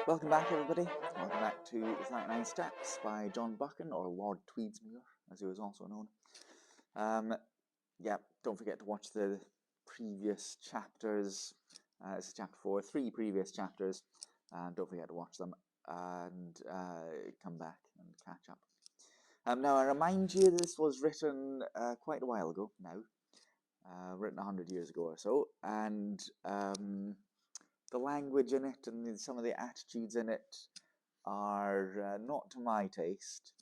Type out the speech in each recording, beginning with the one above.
Welcome back, everybody. Welcome back to 39 Steps by John Buchan, or Lord Tweedsmuir, as he was also known. Don't forget to watch the previous chapters. This is chapter 4, 3 previous chapters. Don't forget to watch them and come back and catch up. Now, I remind you, this was written quite a while ago now, written 100 years ago or so, and the language in it and some of the attitudes in it are not to my taste.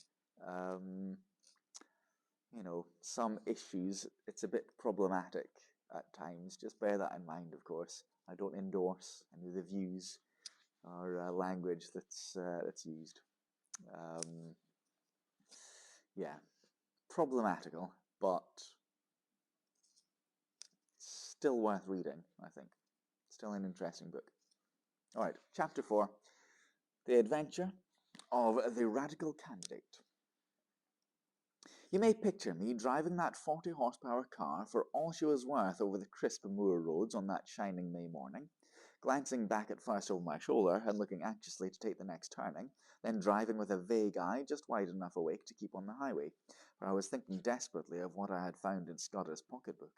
Some issues, it's a bit problematic at times. Just bear that in mind, of course. I don't endorse any of the views or language that's used. Problematical, but still worth reading, I think. Still an interesting book. All right, chapter 4, The Adventure of the Radical Candidate. You may picture me driving that 40-horsepower car for all she was worth over the crisp moor roads on that shining May morning, glancing back at first over my shoulder and looking anxiously to take the next turning, then driving with a vague eye just wide enough awake to keep on the highway, for I was thinking desperately of what I had found in Scudder's pocketbook.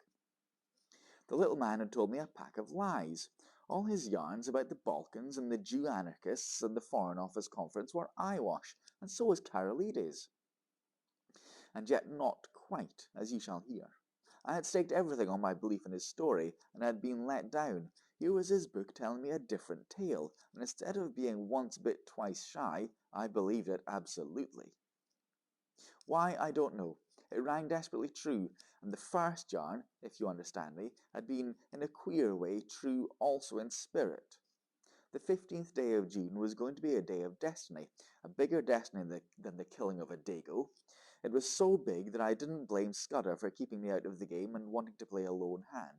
The little man had told me a pack of lies. All his yarns about the Balkans and the Jew anarchists and the Foreign Office Conference were eyewash, and so was Carolides. And yet not quite, as you shall hear. I had staked everything on my belief in his story, and had been let down. Here was his book telling me a different tale, and instead of being once bit twice shy, I believed it absolutely. Why, I don't know. It rang desperately true, and the first yarn, if you understand me, had been, in a queer way, true also in spirit. The 15th day of June was going to be a day of destiny, a bigger destiny than the killing of a dago. It was so big that I didn't blame Scudder for keeping me out of the game and wanting to play a lone hand.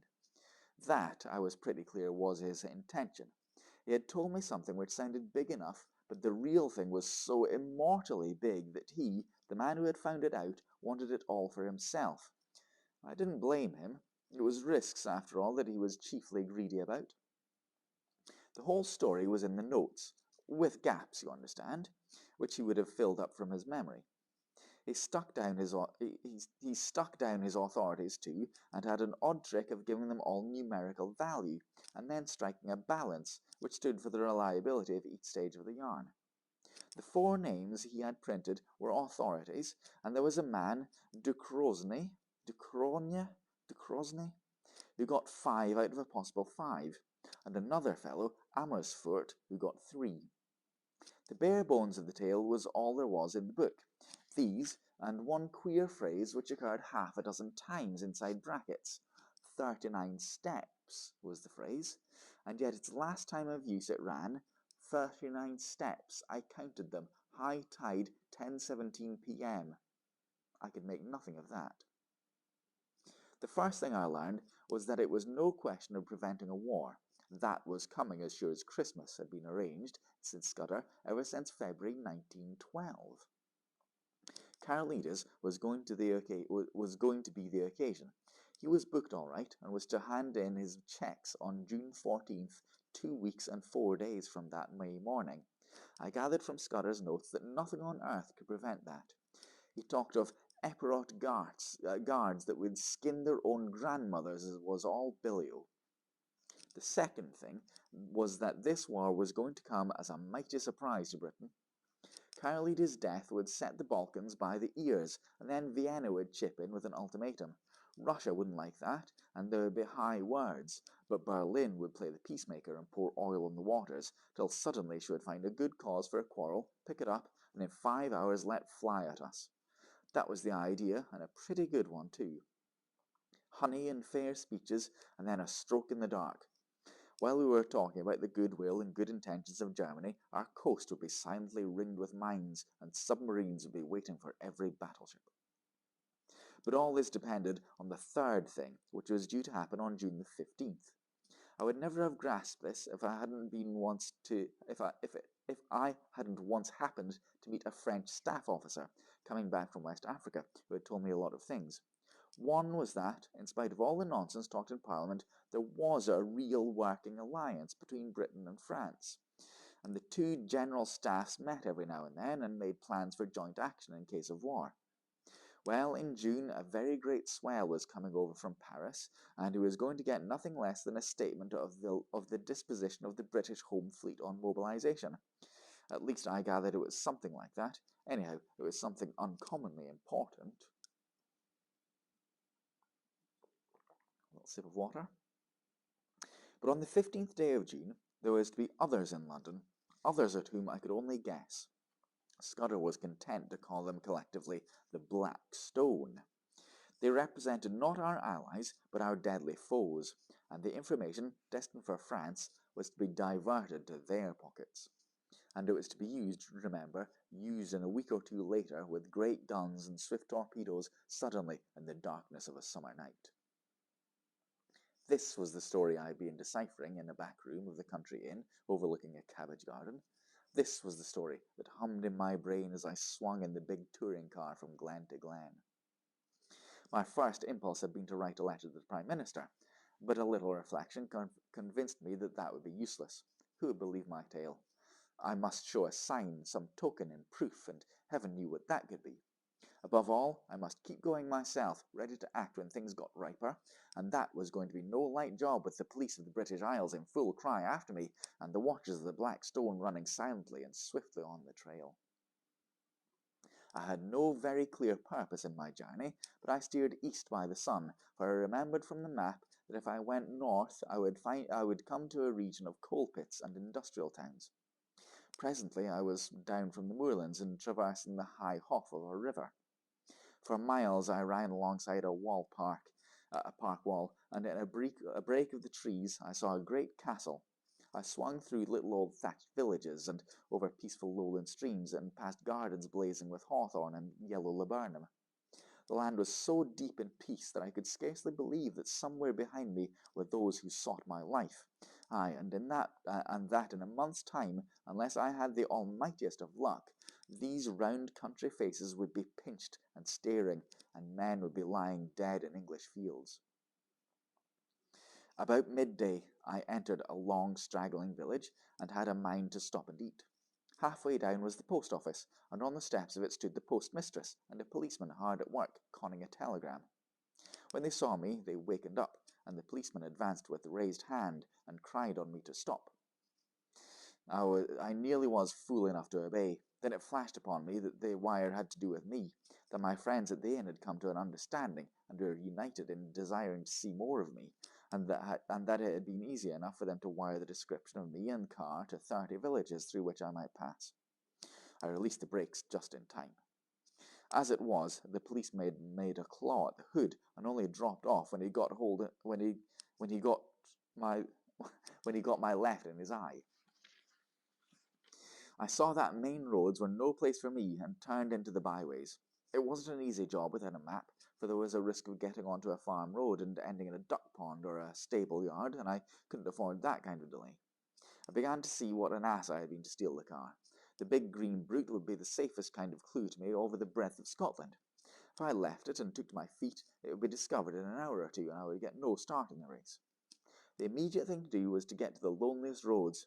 That, I was pretty clear, was his intention. He had told me something which sounded big enough, but the real thing was so immortally big that he, the man who had found it out, wanted it all for himself. I didn't blame him. It was risks, after all, that he was chiefly greedy about. The whole story was in the notes, with gaps, you understand, which he would have filled up from his memory. He stuck down his authorities too, and had an odd trick of giving them all numerical value, and then striking a balance, which stood for the reliability of each stage of the yarn. The 4 names he had printed were authorities, and there was a man, Ducrosne, who got 5 out of a possible 5, and another fellow, Amersfoort, who got 3. The bare bones of the tale was all there was in the book. These, and one queer phrase which occurred half a dozen times inside brackets. 39 steps was the phrase, and yet its last time of use it ran, 39 steps, I counted them, high tide, 10:17 p.m. I could make nothing of that. The first thing I learned was that it was no question of preventing a war. That was coming as sure as Christmas had been arranged, said Scudder, ever since February 1912. Carolides was going to be the occasion. He was booked all right, and was to hand in his cheques on June 14th, 2 weeks and 4 days from that May morning. I gathered from Scudder's notes that nothing on earth could prevent that. He talked of Epirot guards that would skin their own grandmothers, as was all bilio. The second thing was that this war was going to come as a mighty surprise to Britain. Carolides' death would set the Balkans by the ears, and then Vienna would chip in with an ultimatum. Russia wouldn't like that, and there would be high words, but Berlin would play the peacemaker and pour oil on the waters, till suddenly she would find a good cause for a quarrel, pick it up, and in 5 hours let fly at us. That was the idea, and a pretty good one too. Honey and fair speeches, and then a stroke in the dark. While we were talking about the goodwill and good intentions of Germany, our coast would be silently ringed with mines, and submarines would be waiting for every battleship. But all this depended on the third thing, which was due to happen on June the 15th. I would never have grasped this if I hadn't once happened to meet a French staff officer coming back from West Africa who had told me a lot of things. One was that, in spite of all the nonsense talked in Parliament, there was a real working alliance between Britain and France. and the two general staffs met every now and then and made plans for joint action in case of war. Well, in June, a very great swell was coming over from Paris, and he was going to get nothing less than a statement of the disposition of the British Home Fleet on mobilization. At least I gathered it was something like that. Anyhow, it was something uncommonly important. A little sip of water. But on the 15th day of June, there was to be others in London, others at whom I could only guess. Scudder was content to call them collectively the Black Stone. They represented not our allies, but our deadly foes, and the information, destined for France, was to be diverted to their pockets. And it was to be used, remember, used in a week or two later with great guns and swift torpedoes suddenly in the darkness of a summer night. This was the story I had been deciphering in a back room of the country inn overlooking a cabbage garden. This was the story that hummed in my brain as I swung in the big touring car from glen to glen. My first impulse had been to write a letter to the Prime Minister, but a little reflection convinced me that that would be useless. Who would believe my tale? I must show a sign, some token in proof, and heaven knew what that could be. Above all, I must keep going myself, ready to act when things got riper, and that was going to be no light job with the police of the British Isles in full cry after me, and the watchers of the Black Stone running silently and swiftly on the trail. I had no very clear purpose in my journey, but I steered east by the sun, for I remembered from the map that if I went north I would come to a region of coal pits and industrial towns. Presently I was down from the moorlands and traversing the high Hoff of a river. For miles I ran alongside a park wall, and in a break of the trees I saw a great castle. I swung through little old thatched villages and over peaceful lowland streams and past gardens blazing with hawthorn and yellow laburnum. The land was so deep in peace that I could scarcely believe that somewhere behind me were those who sought my life. Aye, and that in a month's time, unless I had the almightiest of luck, these round country faces would be pinched and staring, and men would be lying dead in English fields. About midday, I entered a long straggling village, and had a mind to stop and eat. Halfway down was the post office, and on the steps of it stood the postmistress and a policeman hard at work conning a telegram. When they saw me, they wakened up, and the policeman advanced with raised hand and cried on me to stop. I nearly was fool enough to obey. Then it flashed upon me that the wire had to do with me, that my friends at the inn had come to an understanding and were united in desiring to see more of me, and that it had been easy enough for them to wire the description of me and car to 30 villages through which I might pass. I released the brakes just in time. As it was, the policeman made a claw at the hood and only dropped off when he got my left in his eye. I saw that main roads were no place for me and turned into the byways. It wasn't an easy job without a map, for there was a risk of getting onto a farm road and ending in a duck pond or a stable yard, and I couldn't afford that kind of delay. I began to see what an ass I had been to steal the car. The big green brute would be the safest kind of clue to me over the breadth of Scotland. If I left it and took to my feet, it would be discovered in an hour or two, and I would get no start in the race. The immediate thing to do was to get to the loneliest roads.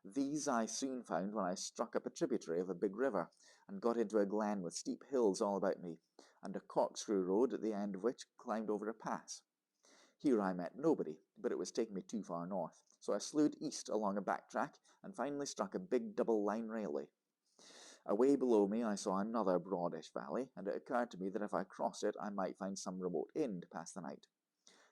These I soon found when I struck up a tributary of a big river, and got into a glen with steep hills all about me, and a corkscrew road at the end of which climbed over a pass. Here I met nobody, but it was taking me too far north, so I slewed east along a back track, and finally struck a big double-line railway. Away below me I saw another broadish valley, and it occurred to me that if I crossed it I might find some remote inn to pass the night.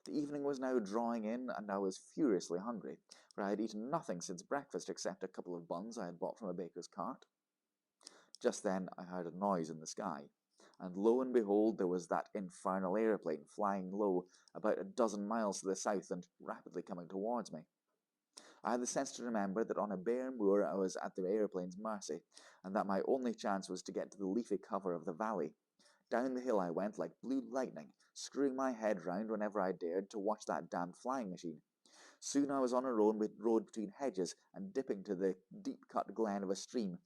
The evening was now drawing in, and I was furiously hungry, for I had eaten nothing since breakfast except a couple of buns I had bought from a baker's cart. Just then I heard a noise in the sky, and lo and behold there was that infernal aeroplane flying low about a dozen miles to the south and rapidly coming towards me. I had the sense to remember that on a bare moor I was at the aeroplane's mercy, and that my only chance was to get to the leafy cover of the valley. Down the hill I went like blue lightning, screwing my head round whenever I dared to watch that damned flying machine. Soon I was on a road between hedges and dipping to the deep-cut glen of a stream.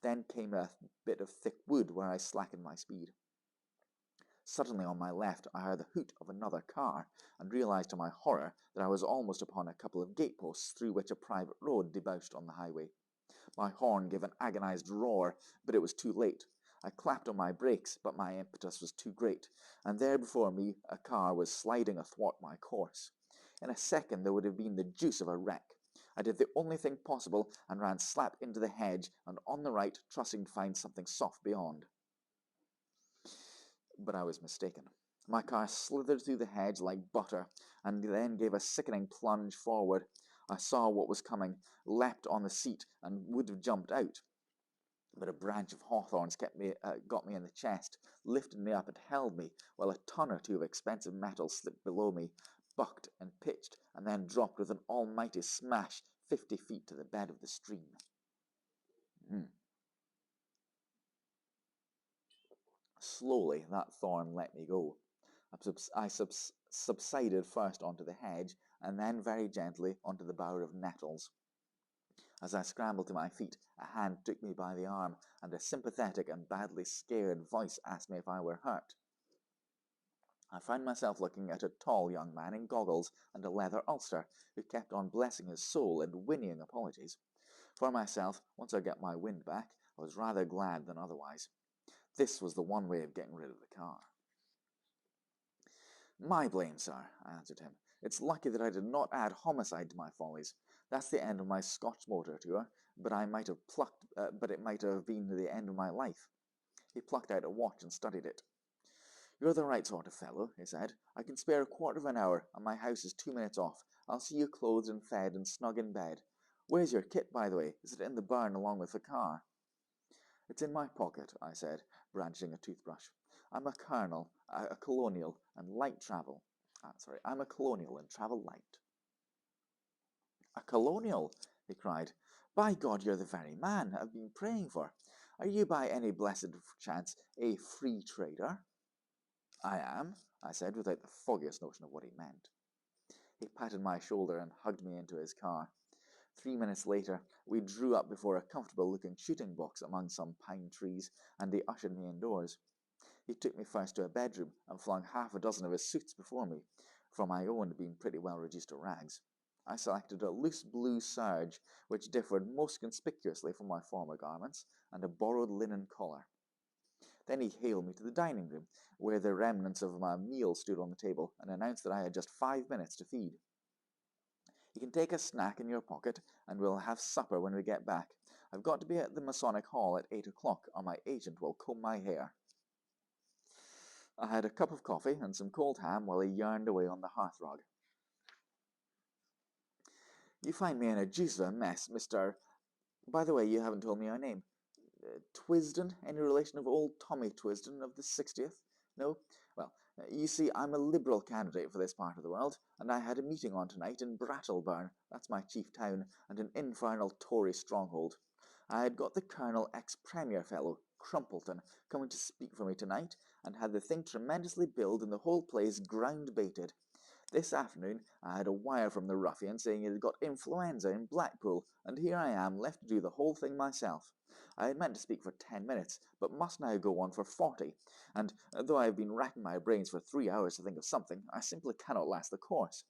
Then came a bit of thick wood where I slackened my speed. Suddenly on my left I heard the hoot of another car, and realized to my horror that I was almost upon a couple of gateposts through which a private road debouched on the highway. My horn gave an agonized roar, but it was too late. I clapped on my brakes, but my impetus was too great, and there before me a car was sliding athwart my course. In a second there would have been the deuce of a wreck. I did the only thing possible and ran slap into the hedge and on the right, trusting to find something soft beyond. But I was mistaken. My car slithered through the hedge like butter, and then gave a sickening plunge forward. I saw what was coming, leapt on the seat, and would have jumped out. But a branch of hawthorns got me in the chest, lifted me up and held me, while a ton or two of expensive metal slipped below me, bucked and pitched, and then dropped with an almighty smash 50 feet to the bed of the stream. Slowly that thorn let me go. I subsided first onto the hedge, and then very gently onto the bower of nettles. As I scrambled to my feet, a hand took me by the arm, and a sympathetic and badly scared voice asked me if I were hurt. I found myself looking at a tall young man in goggles and a leather ulster, who kept on blessing his soul and whinnying apologies. For myself, once I got my wind back, I was rather glad than otherwise. This was the one way of getting rid of the car. My blame, sir, I answered him. It's lucky that I did not add homicide to my follies. That's the end of my Scotch motor tour, but it might have been the end of my life. He plucked out a watch and studied it. You're the right sort of fellow, he said. I can spare a quarter of an hour, and my house is 2 minutes off. I'll see you clothed and fed and snug in bed. Where's your kit, by the way? Is it in the barn along with the car? It's in my pocket, I said, brandishing a toothbrush. I'm a colonial and travel light. A colonial, he cried. By God, you're the very man I've been praying for. Are you by any blessed chance a free trader? I am, I said, without the foggiest notion of what he meant. He patted my shoulder and hugged me into his car. 3 minutes later, we drew up before a comfortable-looking shooting box among some pine trees, and he ushered me indoors. He took me first to a bedroom and flung half a dozen of his suits before me, for my own being pretty well reduced to rags. I selected a loose blue serge, which differed most conspicuously from my former garments, and a borrowed linen collar. Then he hailed me to the dining room, where the remnants of my meal stood on the table, and announced that I had just 5 minutes to feed. You can take a snack in your pocket, and we'll have supper when we get back. I've got to be at the Masonic Hall at 8 o'clock, or my agent will comb my hair. I had a cup of coffee and some cold ham while he yarned away on the hearthrug. You find me in a deuce of a mess, Mr. By the way, you haven't told me your name. Twisden? Any relation of old Tommy Twisden of the 60th? No? Well, you see, I'm a Liberal candidate for this part of the world, and I had a meeting on tonight in Brattleburn, that's my chief town, and an infernal Tory stronghold. I had got the Colonel ex-Premier fellow, Crumpleton, coming to speak for me tonight, and had the thing tremendously billed and the whole place ground-baited. This afternoon I had a wire from the ruffian saying he had got influenza in Blackpool, and here I am left to do the whole thing myself. I had meant to speak for 10 minutes, but must now go on for 40, and though I have been racking my brains for 3 hours to think of something, I simply cannot last the course.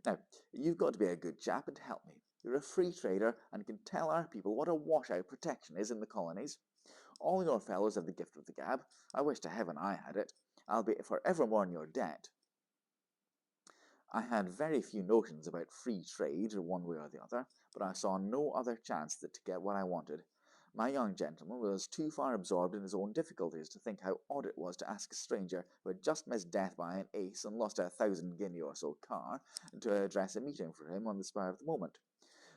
Now, you've got to be a good chap and help me. You're a free trader and can tell our people what a washout protection is in the colonies. All your fellows have the gift of the gab. I wish to heaven I had it. I'll be forevermore in your debt. I had very few notions about free trade, one way or the other, but I saw no other chance to get what I wanted. My young gentleman was too far absorbed in his own difficulties to think how odd it was to ask a stranger who had just missed death by an ace and lost a 1,000-guinea or so car to address a meeting for him on the spur of the moment.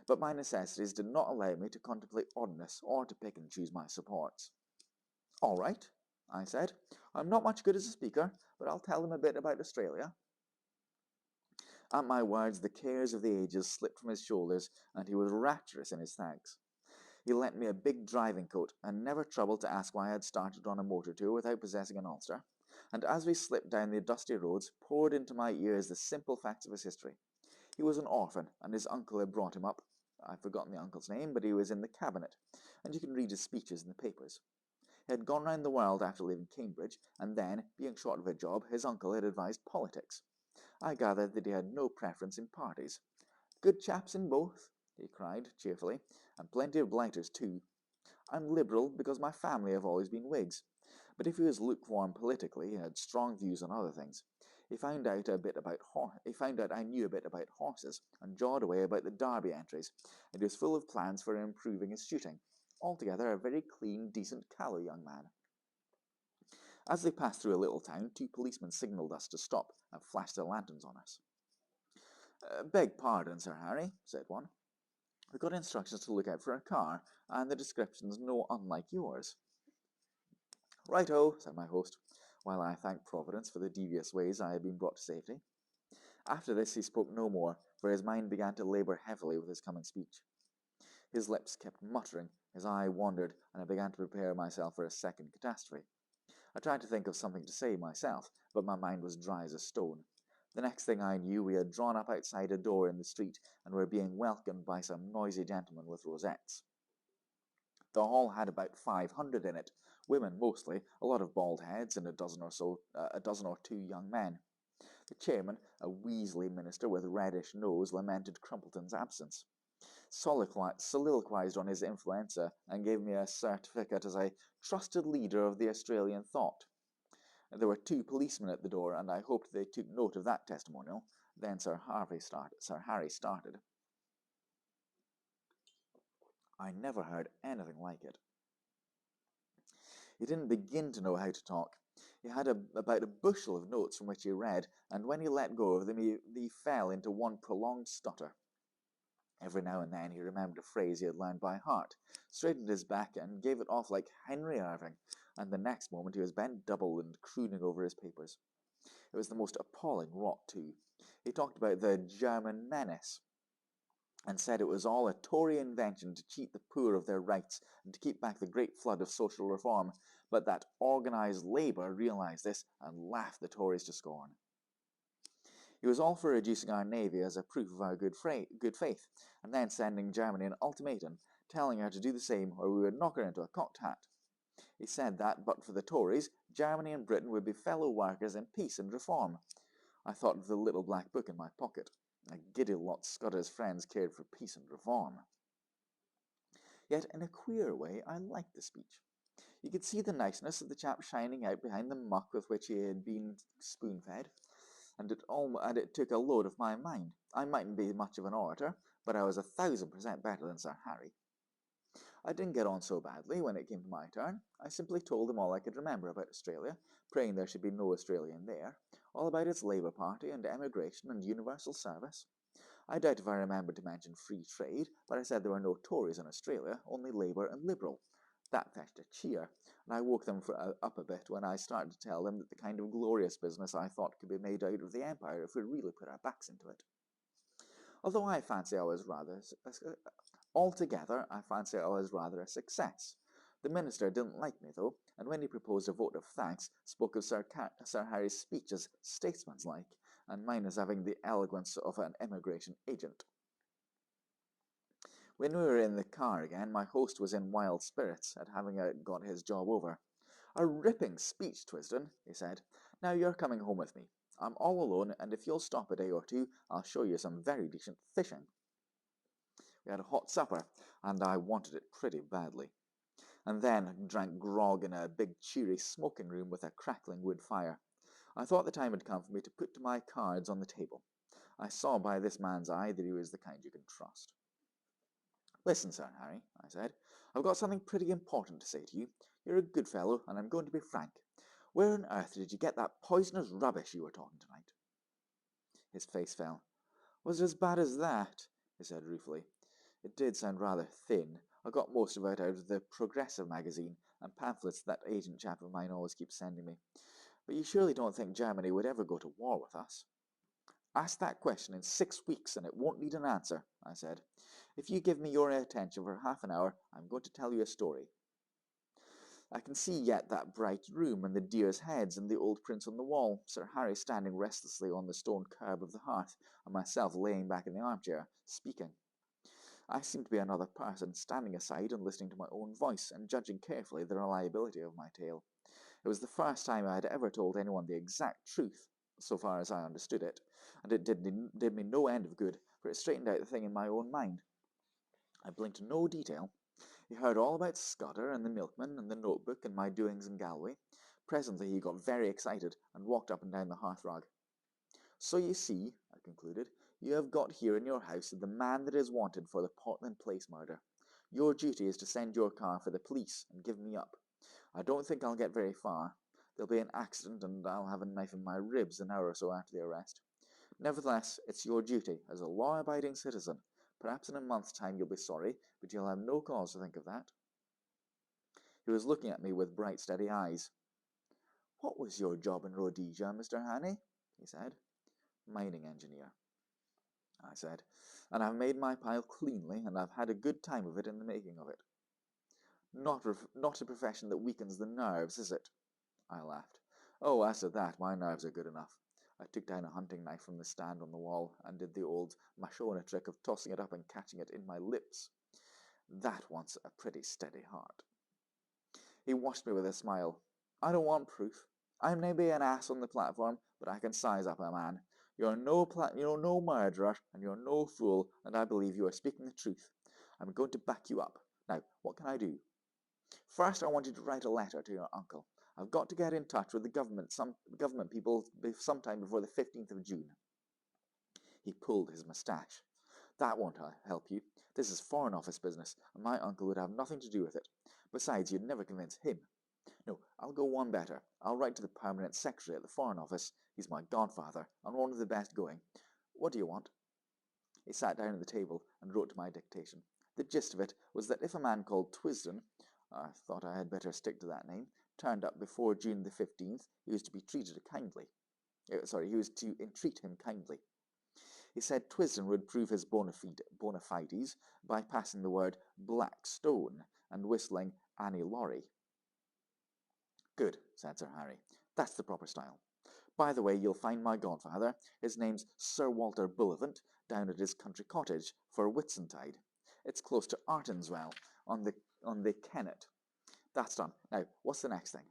But my necessities did not allow me to contemplate oddness or to pick and choose my supports. All right, I said. I'm not much good as a speaker, but I'll tell them a bit about Australia. At my words, the cares of the ages slipped from his shoulders, and he was rapturous in his thanks. He lent me a big driving coat, and never troubled to ask why I had started on a motor tour without possessing an ulster, and as we slipped down the dusty roads, poured into my ears the simple facts of his history. He was an orphan, and his uncle had brought him up. I've forgotten the uncle's name, but he was in the cabinet, and you can read his speeches in the papers. He had gone round the world after leaving Cambridge, and then, being short of a job, his uncle had advised politics. I gathered that he had no preference in parties. Good chaps in both? he cried cheerfully, and plenty of blighters too. I'm Liberal because my family have always been Whigs. But if he was lukewarm politically, he had strong views on other things. He found out I knew a bit about horses, and jawed away about the Derby entries, and he was full of plans for improving his shooting. Altogether a very clean, decent, callow young man. As they passed through a little town, 2 policemen signalled us to stop and flashed their lanterns on us. Beg pardon, Sir Harry, said one. We got instructions to look out for a car, and the description's no unlike yours. Right-o, said my host, while I thanked Providence for the devious ways I had been brought to safety. After this he spoke no more, for his mind began to labour heavily with his coming speech. His lips kept muttering, his eye wandered, and I began to prepare myself for a second catastrophe. I tried to think of something to say myself, but my mind was dry as a stone. The next thing I knew, we had drawn up outside a door in the street, and were being welcomed by some noisy gentlemen with rosettes. The hall had about 500 in it, women mostly, a lot of bald heads, and a dozen or two young men. The chairman, a Weasley minister with a reddish nose, lamented Crumpleton's absence, soliloquized on his influenza, and gave me a certificate as a trusted leader of the Australian thought. There were 2 policemen at the door, and I hoped they took note of that testimonial. Then Sir Harry started. I never heard anything like it. He didn't begin to know how to talk. He had about a bushel of notes from which he read, and when he let go of them, he fell into one prolonged stutter. Every now and then he remembered a phrase he had learned by heart, straightened his back, and gave it off like Henry Irving, and the next moment he was bent double and crooning over his papers. It was the most appalling rot, too. He talked about the German menace, and said it was all a Tory invention to cheat the poor of their rights and to keep back the great flood of social reform, but that organised Labour realised this and laughed the Tories to scorn. He was all for reducing our navy as a proof of our good faith, and then sending Germany an ultimatum, telling her to do the same or we would knock her into a cocked hat. He said that, but for the Tories, Germany and Britain would be fellow workers in peace and reform. I thought of the little black book in my pocket. A giddy lot Scudder's friends cared for peace and reform. Yet, in a queer way, I liked the speech. You could see the niceness of the chap shining out behind the muck with which he had been spoon-fed, and it took a load off my mind. I mightn't be much of an orator, but I was 1,000% better than Sir Harry. I didn't get on so badly when it came to my turn. I simply told him all I could remember about Australia, praying there should be no Australian there, all about its Labour Party and emigration and universal service. I doubt if I remembered to mention free trade, but I said there were no Tories in Australia, only Labour and Liberal. That fetched a cheer, and I woke them up a bit when I started to tell them that the kind of glorious business I thought could be made out of the Empire if we really put our backs into it. Although I fancy I was Altogether, I fancy I was rather a success. The minister didn't like me, though, and when he proposed a vote of thanks, spoke of Sir Harry's speech as statesmanlike, and mine as having the eloquence of an emigration agent. When we were in the car again, my host was in wild spirits at having got his job over. A ripping speech, Twisden, he said. Now you're coming home with me. I'm all alone, and if you'll stop a day or two, I'll show you some very decent fishing. We had a hot supper, and I wanted it pretty badly. And then drank grog in a big cheery smoking room with a crackling wood fire. I thought the time had come for me to put my cards on the table. I saw by this man's eye that he was the kind you can trust. Listen, Sir Harry, I said, I've got something pretty important to say to you. You're a good fellow, and I'm going to be frank. Where on earth did you get that poisonous rubbish you were talking tonight? His face fell. Was it as bad as that? He said ruefully. It did sound rather thin. I got most of it out of the Progressive magazine and pamphlets that agent chap of mine always keeps sending me. But you surely don't think Germany would ever go to war with us? Ask that question in 6 weeks and it won't need an answer, I said. If you give me your attention for half an hour, I'm going to tell you a story. I can see yet that bright room and the deer's heads and the old prints on the wall, Sir Harry standing restlessly on the stone curb of the hearth, and myself laying back in the armchair, speaking. I seemed to be another person, standing aside and listening to my own voice, and judging carefully the reliability of my tale. It was the first time I had ever told anyone the exact truth, so far as I understood it, and it did me no end of good, for it straightened out the thing in my own mind. I blinked no detail. He heard all about Scudder and the milkman and the notebook and my doings in Galway. Presently he got very excited and walked up and down the hearthrug. So you see, I concluded, you have got here in your house the man that is wanted for the Portland Place murder. Your duty is to send your car for the police and give me up. I don't think I'll get very far. There'll be an accident and I'll have a knife in my ribs an hour or so after the arrest. Nevertheless, it's your duty as a law-abiding citizen. Perhaps in a month's time you'll be sorry, but you'll have no cause to think of that. He was looking at me with bright, steady eyes. What was your job in Rhodesia, Mr. Hannay? He said. Mining engineer, I said, and I've made my pile cleanly, and I've had a good time of it in the making of it. Not a profession that weakens the nerves, is it? I laughed. Oh, as to that, my nerves are good enough. I took down a hunting knife from the stand on the wall and did the old Mashona trick of tossing it up and catching it in my lips. That wants a pretty steady heart. He watched me with a smile. I don't want proof. I may be an ass on the platform, but I can size up a man. You're no murderer, and you're no fool, and I believe you are speaking the truth. I'm going to back you up. Now, what can I do? First, I want you to write a letter to your uncle. I've got to get in touch with the government people sometime before the 15th of June. He pulled his moustache. That won't help you. This is Foreign Office business, and my uncle would have nothing to do with it. Besides, you'd never convince him. No, I'll go one better. I'll write to the permanent secretary at the Foreign Office. He's my godfather, and one of the best going. What do you want? He sat down at the table and wrote to my dictation. The gist of it was that if a man called Twisden, I thought I had better stick to that name, turned up before June the 15th, he was to be treated kindly. He was to entreat him kindly. He said Twisden would prove his bona fides by passing the word Black Stone and whistling Annie Laurie. Good, said Sir Harry. That's the proper style. By the way, you'll find my godfather. His name's Sir Walter Bullivant, down at his country cottage for Whitsuntide. It's close to Artonswell, on the Kennet. That's done. Now, what's the next thing?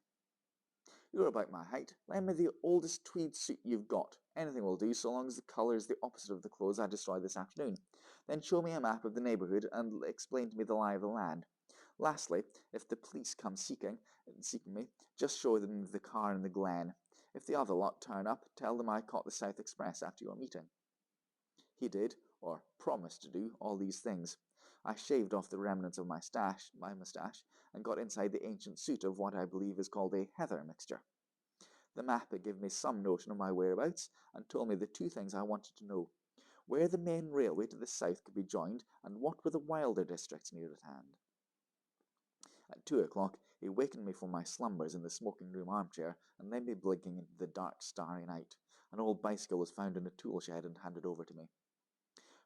You're about my height. Lend me the oldest tweed suit you've got. Anything will do, so long as the colour is the opposite of the clothes I destroyed this afternoon. Then show me a map of the neighbourhood and explain to me the lie of the land. Lastly, if the police come seeking me, just show them the car in the glen. If the other lot turn up, tell them I caught the South Express after your meeting. He did, or promised to do, all these things. I shaved off the remnants of my moustache, and got inside the ancient suit of what I believe is called a heather mixture. The map had given me some notion of my whereabouts, and told me the two things I wanted to know: where the main railway to the south could be joined, and what were the wilder districts near at hand. At 2 o'clock, he wakened me from my slumbers in the smoking-room armchair, and led me blinking into the dark, starry night. An old bicycle was found in a tool shed and handed over to me.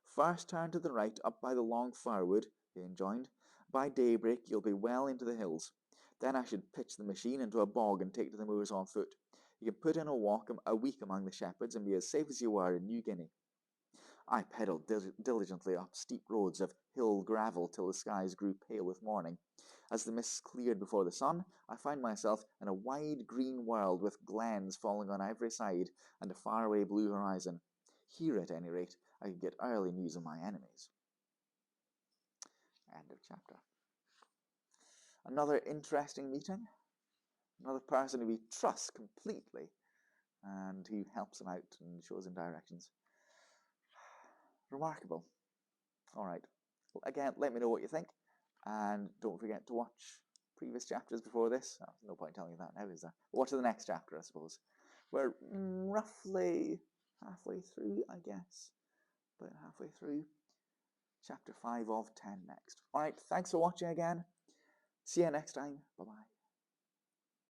First turn to the right, up by the long firewood, he enjoined. By daybreak you'll be well into the hills. Then I should pitch the machine into a bog and take to the moors on foot. You can put in a week among the shepherds and be as safe as you were in New Guinea. I pedalled diligently up steep roads of hill gravel till the skies grew pale with morning. As the mists cleared before the sun, I found myself in a wide green world with glens falling on every side and a faraway blue horizon. Here, at any rate, I could get early news of my enemies. End of chapter. Another interesting meeting. Another person who we trust completely and who helps him out and shows him directions. Remarkable. All right. Well, again, let me know what you think. And don't forget to watch previous chapters before this. Oh, no point telling you that now, is there? Watch the next chapter, I suppose. We're roughly halfway through, I guess. About halfway through. Chapter 5 of 10 next. Alright, thanks for watching again. See you next time. Bye-bye.